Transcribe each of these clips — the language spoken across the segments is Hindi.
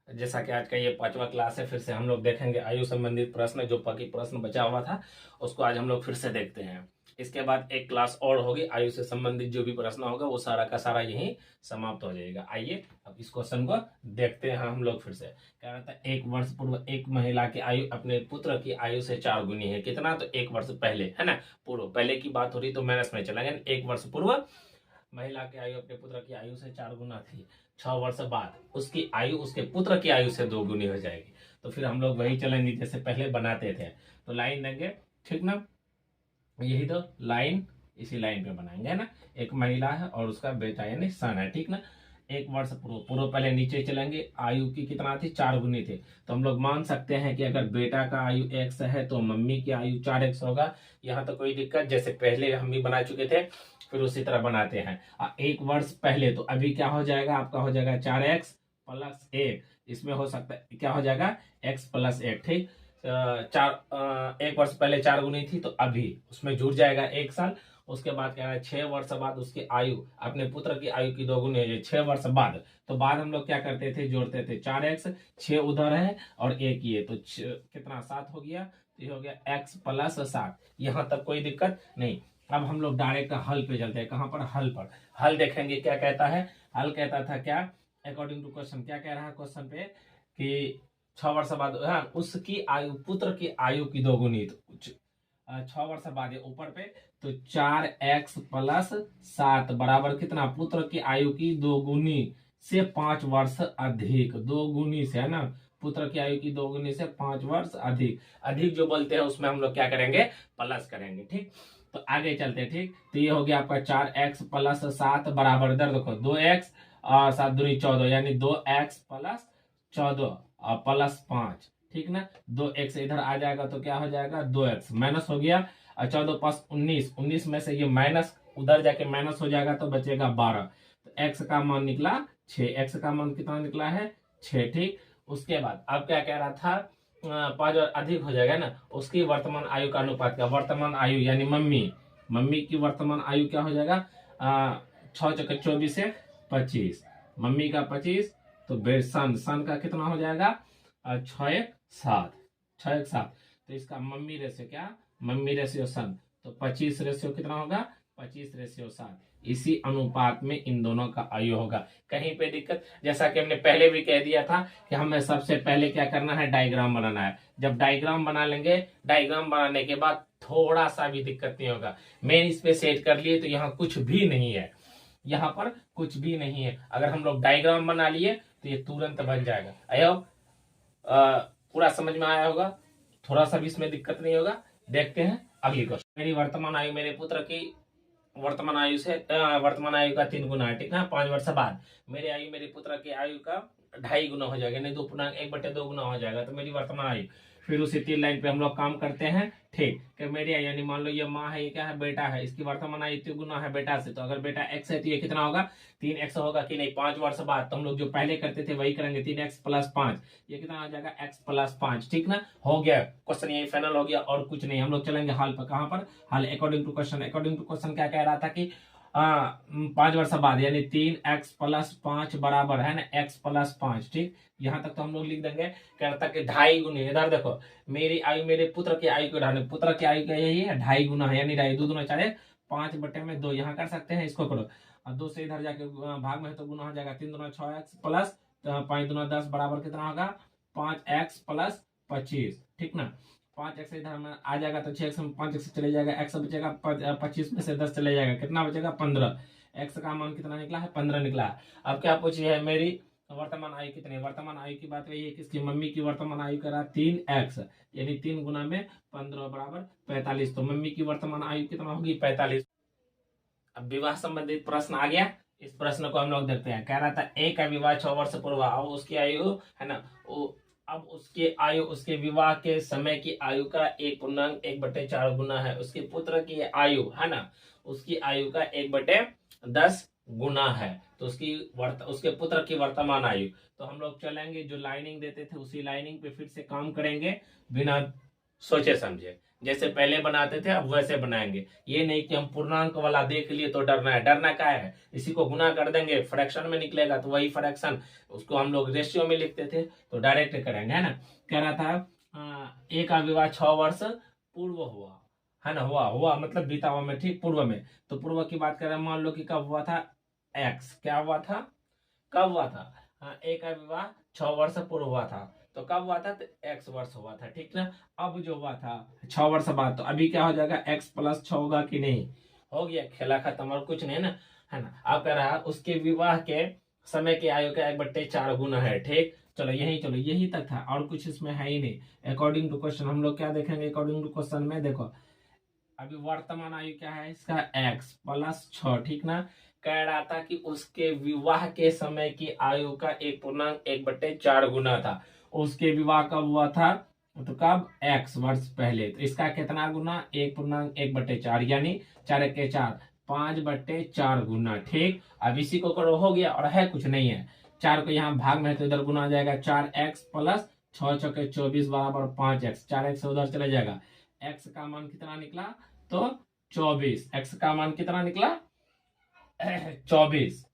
जैसा कि आज का ये 5वां क्लास है, फिर से हम लोग देखेंगे आयु संबंधित प्रश्न। जो बाकी प्रश्न बचा हुआ था उसको आज हम लोग फिर से देखते हैं। इसके बाद एक क्लास और होगी, आयु से संबंधित जो भी प्रश्न होगा वो सारा का सारा यहीं समाप्त हो जाएगा। आइए अब इस क्वेश्चन को देखते हैं हम लोग फिर से। क्या कहता है, 1 वर्ष पूर्व एक महिला की आयु अपने पुत्र की आयु से 4 गुनी है। कितना? तो 1 वर्ष पहले, है ना। पूर्व पहले की बात हो रही तो माइनस में चलेंगे। 1 वर्ष पूर्व महिला की आयु अपने पुत्र की आयु से 4 गुना थी। 6 वर्ष बाद उसकी आयु उसके पुत्र की आयु से 2 गुनी हो जाएगी। तो फिर हम लोग वही चलेंगे जैसे पहले बनाते थे। तो लाइन देंगे, ठीक ना। यही तो लाइन, इसी लाइन पे बनाएंगे, है ना। एक महिला है और उसका बेटा यानी सन है, ठीक ना। 1 वर्ष पूर्व, पूर्व पहले नीचे चलेंगे। आयु की कितना थी? 4 गुनी थी। तो हम लोग मान सकते हैं कि अगर बेटा का आयु x है तो मम्मी की आयु 4x होगा। यहाँ तो कोई दिक्कत, जैसे पहले हम भी बना चुके थे फिर उसी तरह बनाते हैं। 1 वर्ष पहले तो अभी क्या हो जाएगा आपका? हो जाएगा 4x+1। इसमें हो सकता है क्या हो जाएगा? x+1, ठीक। 1 वर्ष पहले 4 गुनी थी तो अभी उसमें जुड़ जाएगा 1 साल। उसके बाद क्या है, 6 वर्ष बाद उसकी आयु अपने पुत्र की आयु की 2 गुनी हो जाए 6 वर्ष बाद। तो बाद हम लोग क्या करते थे? जोड़ते थे 4x, 6 उधर है और 1 ये, तो कितना? 7 हो गया। तो ये हो गया x+7। यहाँ तक कोई दिक्कत नहीं। अब हम लोग डायरेक्ट हल पे चलते हैं। कहां पर? हल पर। हल देखेंगे क्या कहता है। हल कहता था क्या, अकॉर्डिंग टू क्वेश्चन क्या कह रहा है क्वेश्चन पे कि 6 वर्ष बाद, हाँ, उसकी आयु, पुत्र की आयु की 2 गुनी। तो 6 वर्ष बाद ये ऊपर पे, तो 4x+7 बराबर कितना? पुत्र की आयु की 2 गुनी से 5 वर्ष अधिक। 2 गुनी से, है ना, पुत्र की आयु की 2 गुनी से 5 वर्ष अधिक। अधिक जो बोलते हैं उसमें हम लोग क्या करेंगे? प्लस करेंगे, ठीक। तो आगे चलते, ठीक। तो ये हो गया आपका 4x+7 बराबर इधर देखो 2x और 7 दूनी 14, यानी 2x+14 और +5, ठीक ना। 2x इधर आ जाएगा तो क्या हो जाएगा? 2x माइनस हो गया। और 14+19, 19 में से ये माइनस उधर जाके माइनस हो जाएगा तो बचेगा 12। तो x का मान निकला 6। x का मान कितना निकला है? 6, ठीक। उसके बाद अब क्या कह रहा था, 5 और अधिक हो जाएगा ना। उसकी वर्तमान आयु का अनुपात क्या? वर्तमान आयु यानी मम्मी की वर्तमान आयु क्या हो जाएगा? 6×24 से 25। मम्मी का 25, तो सन का कितना हो जाएगा? 6×7, 6×7। तो इसका मम्मी रेशियो क्या? मम्मी रेशियो सन, तो 25 रेशियो कितना होगा? 25/7। इसी अनुपात में इन दोनों का आयु होगा। कहीं पे दिक्कत? जैसा कि हमने पहले भी कह दिया था कि हमें सबसे पहले क्या करना है? डायग्राम बनाना है। जब डायग्राम बना लेंगे, डायग्राम बनाने के बाद थोड़ा सा भी दिक्कत नहीं होगा। मेन इस पे सेट कर लिए तो यहाँ कुछ भी नहीं है, यहाँ पर कुछ भी नहीं है। अगर हम लोग डायग्राम बना लिए तो ये तुरंत बन जाएगा। आयो पूरा समझ में आया होगा, थोड़ा सा भी इसमें दिक्कत नहीं होगा। देखते हैं अगली क्वेश्चन। मेरी वर्तमान आयु मेरे पुत्र की वर्तमान आयु से वर्तमान आयु का 3 गुना है, ठीक है। 5 वर्ष बाद मेरी आयु मेरे पुत्र की आयु का 2.5 गुना हो जाएगा, नहीं 2.1/2 गुना हो जाएगा। तो मेरी वर्तमान आयु, फिर उसी 3 लाइन पे हम लोग काम करते हैं, ठीक। कि मेरी आयु यानी मान लो ये माँ है, ये क्या है? बेटा है। इसकी वर्तमान आयु 3 गुना है बेटा से। तो अगर बेटा x है तो ये कितना होगा? 3x होगा कि नहीं? 5 वर्ष बाद तो हम लोग जो पहले करते थे वही करेंगे। 3x+5, ये कितना हो जाएगा? x+5, ठीक ना। हो गया क्वेश्चन, यही फाइनल हो गया और कुछ नहीं। हम लोग चलेंगे हल पर। कहां पर? हल according to question. According to question क्या कह रहा था कि 5 वर्ष बाद यानी 3x+5 बराबर है ना x+5, ठीक। यहां तक तो हम लोग लिख देंगे। कह रहा था कि 2.5 गुनी, इधर देखो मेरी आयु मेरे पुत्र की आयु को ढाने, पुत्र की आयु का यही है 2.5 गुना है, यानी 2.5 2 4 5/2 यहाँ कर सकते हैं। इसको करो और 2 से इधर जाके भाग में है तो गुना हो जाएगा। 3 दूना 6x प्लस 5 दूना 10 बराबर कितना होगा? 5x+25, ठीक ना। 5x इधर में आ जाएगा तो 6x में 5x से चले जाएगा, x बचेगा 25 में से 10 चले जाएगा, कितना बचेगा? 15। x का मान कितना निकला है? 15 निकला है। अब क्या पूछी है? मेरी वर्तमान आयु कितनी? वर्तमान आयु की बात वही है कि इसकी मम्मी की वर्तमान आयु करा 3x, यानी 3 गुना में 15 बराबर 45। तो मम्मी की वर्तमान आयु कितना होगी? 45। अब विवाह संबंधित प्रश्न आ गया। इस प्रश्न को हम लोग देखते हैं। कह रहा था एक का विवाह 6 वर्ष पूर्व, अब उसकी आयु है ना, अब उसकी आयु उसके विवाह के समय की आयु का 1.1/4 गुना है। उसके पुत्र की आयु है ना, उसकी आयु का 1/10 गुना है। तो उसके पुत्र की वर्तमान आयु, तो हम लोग चलेंगे जो लाइनिंग देते थे उसी लाइनिंग पे फिर से काम करेंगे बिना सोचे समझे। जैसे पहले बनाते थे अब वैसे बनाएंगे। ये नहीं कि हम पूर्णांक वाला देख लिए तो डरना है। डरना क्या है, इसी को गुना कर देंगे, फ्रैक्शन में निकलेगा तो वही फ्रैक्शन, उसको हम लोग रेशियो में लिखते थे तो डायरेक्ट करेंगे, है ना। कह रहा था ए का विवाह 6 वर्ष पूर्व हुआ, है ना। हुआ हुआ मतलब बीता हुआ में, ठीक, पूर्व में। तो पूर्व की बात कर रहे हैं, मान लो कि कब हुआ था, एक्स क्या हुआ था, कब हुआ था, हाँ, ए का विवाह 6 वर्ष पूर्व हुआ था। तो कब हुआ था, तो एक्स वर्ष हुआ था, ठीक ना। अब जो हुआ था 6 वर्ष बाद, तो अभी क्या हो जाएगा, x+6 होगा कि नहीं, हो गया, खेला खत्म और कुछ नहीं ना, है ना। अब कह रहा है उसके विवाह के समय की आयु का 1/4 गुना है, ठीक। चलो यही तक था, और कुछ इसमें है ही नहीं। अकॉर्डिंग टू क्वेश्चन हम लोग क्या देखेंगे, अकॉर्डिंग टू क्वेश्चन में देखो, अभी वर्तमान आयु क्या है इसका, x+6, ठीक ना। कह रहा था कि उसके विवाह के समय की आयु का 1.1/4 गुना था। उसके विवाह कब हुआ था, तो कब, x वर्ष पहले। तो इसका कितना गुना, 1.1/4, यानी 4×1=4, 5/4 गुना, ठीक। अब इसी को करो, हो गया, और है कुछ नहीं है। 4 को यहाँ भाग में है तो इधर गुना आ जाएगा, 4x+6×6=24 बराबर 5x, 4x से उधर चले जाएगा। x का मान कितना निकला, तो 24। x का मान कितना निकला, 24।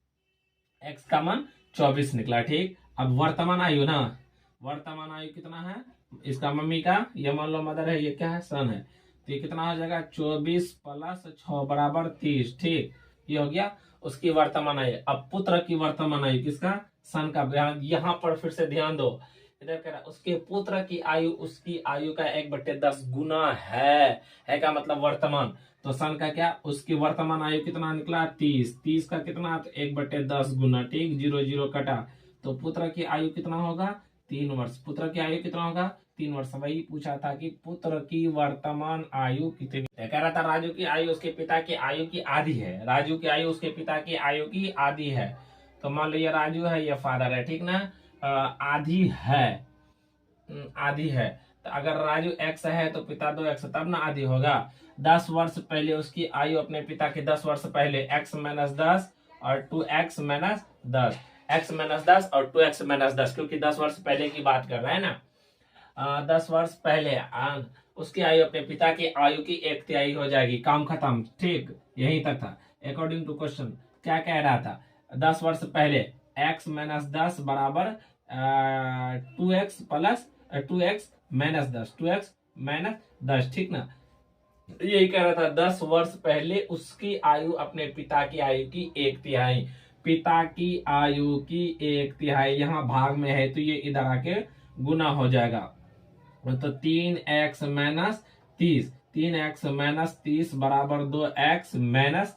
x का मान 24 निकला, ठीक। अब वर्तमान आयु ना, वर्तमान आयु कितना है इसका, मम्मी का, ये मान लो मदर है, ये क्या है, सन है, तो ये कितना हो जाएगा, 24+6 बराबर 30, ठीक। ये हो गया उसकी वर्तमान आयु। अब पुत्र की वर्तमान आयु किसका, सन का। यहाँ पर फिर से ध्यान दो, इधर कह रहा उसके पुत्र की आयु उसकी आयु का 1/10 गुना है का मतलब वर्तमान। तो सन का क्या, उसकी वर्तमान आयु कितना निकला, 30, 30 का कितना, तो 1/10 गुना, ठीक, 0 0 कटा। तो पुत्र की आयु कितना होगा, 3 वर्ष। पुत्र की आयु कितना होगा, 3 वर्ष। वही पूछा था कि पुत्र की वर्तमान आयु कितनी है। कह रहा था राजू की आयु उसके पिता की आयु की आधी है, राजू की आयु उसके पिता की आयु की आधी है। तो मान लो ये राजू है, ये फादर है, ठीक ना। आधी है, आधी है। तो अगर राजू x है तो पिता 2x, तब ना आधी होगा। 10 वर्ष पहले उसकी आयु अपने पिता के 10 वर्ष पहले, x-10 और 2x माइनस 10, x-10 और 2x-10, क्योंकि 10 वर्ष पहले की बात कर रहे हैं ना। 10 वर्ष पहले उसकी आयु अपने पिता की आयु की 1/3 हो जाएगी, काम खत्म, ठीक। यही तक था। अकॉर्डिंग टू क्वेश्चन क्या कह रहा था, 10 वर्ष पहले x-10 बराबर 2x-10, ठीक ना। यही कह रहा था, 10 वर्ष पहले उसकी आयु अपने पिता की आयु की 1/3, पिता की आयु की 1/3 यहाँ भाग में है तो ये इधर आके गुना हो जाएगा। तो 3x-30, 3x-30 बराबर 2x-10,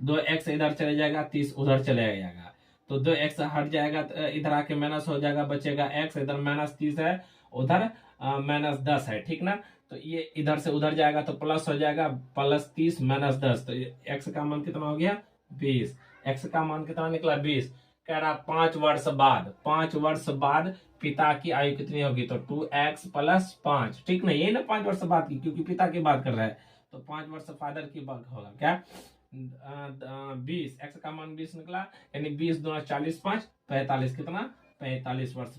2x इधर चले जाएगा, 30 उधर चले जाएगा, तो 2x हट जाएगा, तो इधर आके माइनस हो जाएगा, बचेगा x, इधर -30 है, उधर -10 है, ठीक ना। तो ये इधर से उधर जाएगा तो प्लस हो जाएगा, +30 -10, तो x का मान कितना हो गया, 20। x का मान कितना निकला, 20। कह रहा 5 वर्ष बाद, 5 वर्ष बाद पिता की आयु कितनी होगी, तो 2x+5, ठीक ना। ये ना 5 वर्ष बाद की, क्योंकि पिता की बात कर रहा है, तो 5 वर्ष फादर की बात होगा क्या, 20। x का मान 20 निकला, यानी 20 दूना 40, 5 45, कितना, 45 वर्ष